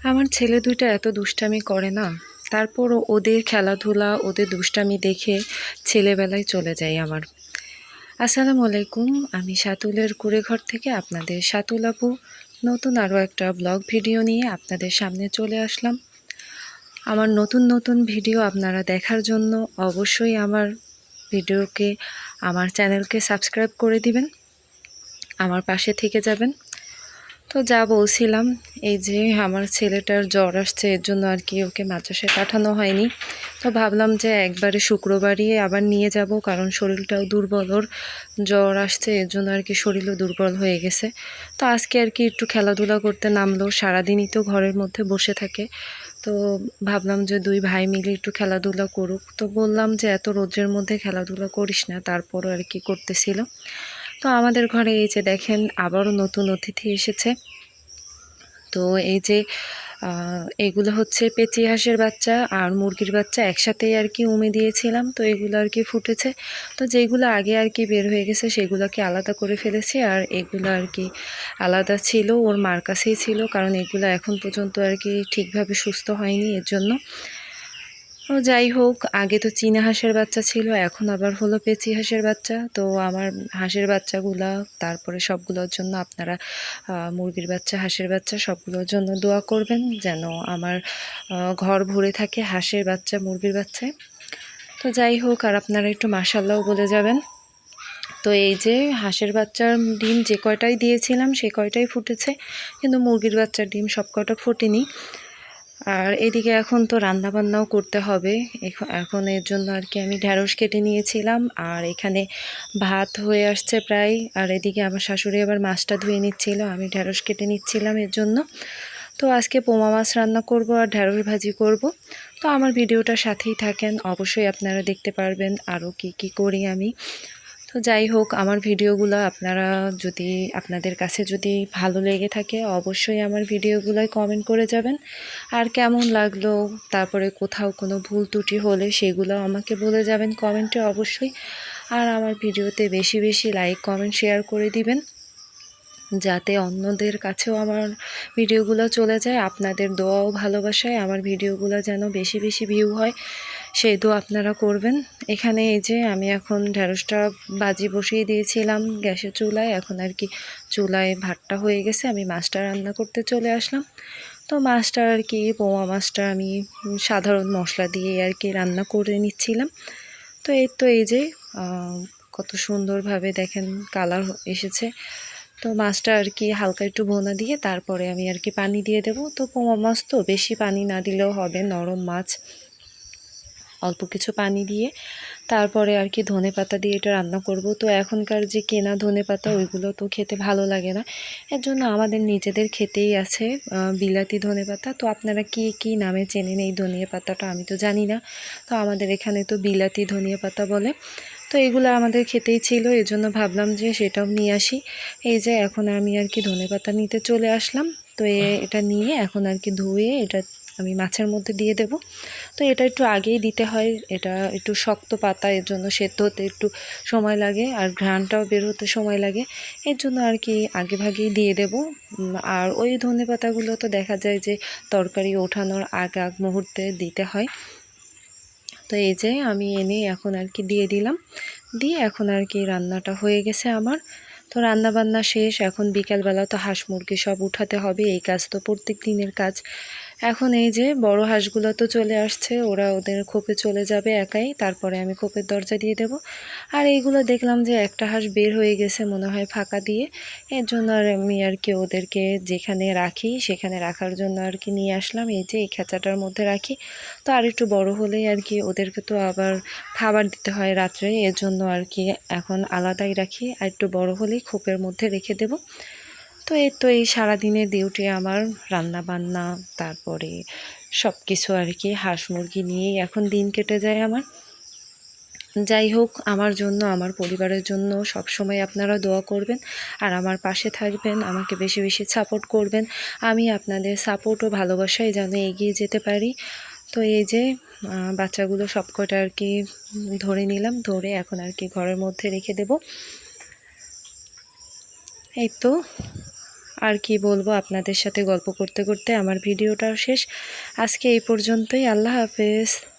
আমার ছেলে দুইটা এত দুষ্টামি করে না, তারপরও ওদের খেলাধুলা ওদের দুষ্টামি দেখে ছেলেবেলায় চলে যাই আমার। আসসালামু আলাইকুম, আমি শাতুলের কুড়েঘর থেকে আপনাদের শাতুল আপু নতুন আরও একটা ব্লগ ভিডিও নিয়ে আপনাদের সামনে চলে আসলাম। আমার নতুন নতুন ভিডিও আপনারা দেখার জন্য অবশ্যই আমার চ্যানেলকে সাবস্ক্রাইব করে দিবেন, আমার পাশে থেকে যাবেন। তো যা বলছিলাম, এই যে আমার ছেলেটার জ্বর আসছে, এর জন্য আর কি ওকে মাদ্রাসায় পাঠানো হয়নি। তো ভাবলাম যে একবারে শুক্রবারই আবার নিয়ে যাব, কারণ শরীরটাও দুর্বল, ওর জ্বর আসছে, এর জন্য আর কি শরীরও দুর্বল হয়ে গেছে। তো আজকে আর কি একটু খেলাধুলা করতে নামলো, সারাদিনই তো ঘরের মধ্যে বসে থাকে। তো ভাবলাম যে দুই ভাই মিলে একটু খেলাধুলা করুক। তো বললাম যে এত রোদের মধ্যে খেলাধুলা করিস না, তারপরও আর কি করতেছিল। তো আমাদের ঘরে এই যে দেখেন আবারও নতুন অতিথি এসেছে। তো এই যে এগুলো হচ্ছে পেঁচি হাঁসের বাচ্চা আর মুরগির বাচ্চা একসাথেই আর কি উমে দিয়েছিলাম, তো এগুলো আর কি ফুটেছে। তো যেগুলো আগে আর কি বের হয়ে গেছে সেগুলোকে আলাদা করে ফেলেছি, আর এগুলো আর কি আলাদা ছিল, ওর মার কাছেই ছিল, কারণ এগুলো এখন পর্যন্ত আর কি ঠিকভাবে সুস্থ হয়নি, এর জন্য। ও যাই হোক, আগে তো চীনা হাঁসের বাচ্চা ছিল, এখন আবার হলো পেঁচি হাঁসের বাচ্চা। তো আমার হাঁসের বাচ্চাগুলা, তারপরে সবগুলোর জন্য আপনারা মুরগির বাচ্চা, হাঁসের বাচ্চা সবগুলোর জন্য দোয়া করবেন, যেন আমার ঘর ভরে থাকে হাঁসের বাচ্চা, মুরগির বাচ্চায়। তো যাই হোক, আর আপনারা একটু মাশাল্লাহ বলে যাবেন। তো এই যে হাঁসের বাচ্চার ডিম যে কয়টাই দিয়েছিলাম সে কয়টাই ফুটেছে, কিন্তু মুরগির বাচ্চার ডিম সব কয়টা ফোটেনি। আর এদিকে এখন তো রান্না বান্নাও করতে হবে, এখন এর জন্য আর কি আমি ঢ্যাঁড়স কেটে নিয়েছিলাম, আর এখানে ভাত হয়ে আসছে প্রায়। আর এদিকে আমার শাশুড়ি আবার মাছটা ধুয়ে নিচ্ছিল, আমি ঢ্যাঁড়স কেটে নিচ্ছিলাম এর জন্য। তো আজকে পোমা মাছ রান্না করব আর ঢ্যাঁড়স ভাজি করব। তো আমার ভিডিওটার সাথেই থাকেন, অবশ্যই আপনারা দেখতে পারবেন আরও কি কি করি আমি। তো যাই হোক, আমার ভিডিওগুলো আপনাদের কাছে যদি ভালো লেগে থাকে, অবশ্যই আমার ভিডিওগুলোয় কমেন্ট করে যাবেন। আর কেমন লাগলো, তারপরে কোথাও কোনো ভুল ত্রুটি হলে সেগুলো আমাকে বলে যাবেন কমেন্টে অবশ্যই। আর আমার ভিডিওতে বেশি বেশি লাইক, কমেন্ট, শেয়ার করে দিবেন, যাতে অন্যদের কাছেও আমার ভিডিওগুলো চলে যায়। আপনাদের দোয়া ও ভালোবাসায় আমার ভিডিওগুলো যেন বেশি বেশি ভিউ হয়, সেই দোয়া আপনারা করবেন। এখানে এই যে আমি এখন ঢ্যাঁড়সটা ভাজি বসিয়ে দিয়েছিলাম গ্যাসের চুলায়, এখন আর কি চুলায় ভাতটা হয়ে গেছে, আমি মাছটা রান্না করতে চলে আসলাম। তো মাছটা আর কি পোমা মাছটা আমি সাধারণ মশলা দিয়ে আর কি রান্না করে নিচ্ছিলাম। তো এই যে কত সুন্দরভাবে দেখেন কালার এসেছে। তো মাছটা আর কি হালকা একটু ভোনা দিয়ে তারপরে আমি আর কি পানি দিয়ে দেব। তো পোমা মাছ তো বেশি পানি না দিলেও হবে, নরম মাছ, অল্প কিছু পানি দিয়ে তারপরে আর কি ধনেপাতা দিয়ে এটা রান্না করব। তো এখনকার যে কেনা ধনেপাতা ওইগুলো তো খেতে ভালো লাগে না, এর জন্য আমাদের নিজেদের খেতেই আছে বিলাতি ধনেপাতা। তো আপনারা কি কি নামে চেনেন এই ধনিয়া পাতাটা আমি তো জানি না, তো আমাদের এখানে তো বিলাতি ধনিয়া পাতা বলে। তো এগুলো আমাদের খেতেই ছিল, এজন্য ভাবলাম যে সেটাও নিয়ে আসি। এই যে এখন আমি আর কি ধনেপাতা নিতে চলে আসলাম। তো এটা নিয়ে এখন আর কি ধুয়ে এটা আমি মাছের মধ্যে দিয়ে দেব। তো এটা একটু আগেই দিতে হয়, এটা একটু শক্ত পাতা, এর জন্য সেদ্ধ হতে একটু সময় লাগে, আর ঘ্রাণটাও বের হতে সময় লাগে, এর জন্য আর কি আগে ভাগেই দিয়ে দেব। আর ওই ধনেপাতাগুলো তো দেখা যায় যে তরকারি ওঠানোর আগ মুহূর্তে দিতে হয়। তো এই যে আমি এনে এখন আর কি দিয়ে দিলাম, দিয়ে এখন আর কি রান্নাটা হয়ে গেছে আমার। তো রান্না বান্না শেষ, এখন বিকালবেলা তো হাঁস মুরগি সব উঠাতে হবে, এই কাজ তো প্রত্যেক দিনের কাজ। এখন এই যে বড় হাঁসগুলো তো চলে আসছে, ওরা ওদের খোপে চলে যাবে একাই, তারপরে আমি খোপের দরজা দিয়ে দেব। আর এইগুলো দেখলাম যে একটা হাঁস বের হয়ে গেছে মনে হয় ফাঁকা দিয়ে, এর জন্য আর আমি আর কি ওদেরকে যেখানে রাখি সেখানে রাখার জন্য আর কি নিয়ে আসলাম, এই যে এই খেঁচাটার মধ্যে রাখি। তো আর একটু বড় হলেই আর কি ওদেরকে তো আবার খাবার দিতে হয় রাত্রে, এর জন্য আর কি এখন আলাদাই রাখি, আর একটু বড় হলেই খোপের মধ্যে রেখে দেব। তো এই সারাদিনের ডিউটি আমার রান্না বান্না, তারপরে সব কিছু আর কি হাঁস মুরগি নিয়েই এখন দিন কেটে যায় আমার। যাই হোক, আমার জন্য, আমার পরিবারের জন্য সবসময় আপনারা দোয়া করবেন আর আমার পাশে থাকবেন, আমাকে বেশি বেশি সাপোর্ট করবেন। আমি আপনাদের সাপোর্ট ও ভালোবাসায় যেন এগিয়ে যেতে পারি। তো এই যে বাচ্চাগুলো সব কটা আর কি ধরে নিলাম, ধরে এখন আর কি ঘরের মধ্যে রেখে দেব। এই তো আর কি বলবো, আপনাদের সাথে গল্প করতে করতে আমার ভিডিওটাও শেষ। আজকে এই পর্যন্তই। আল্লাহ হাফেজ।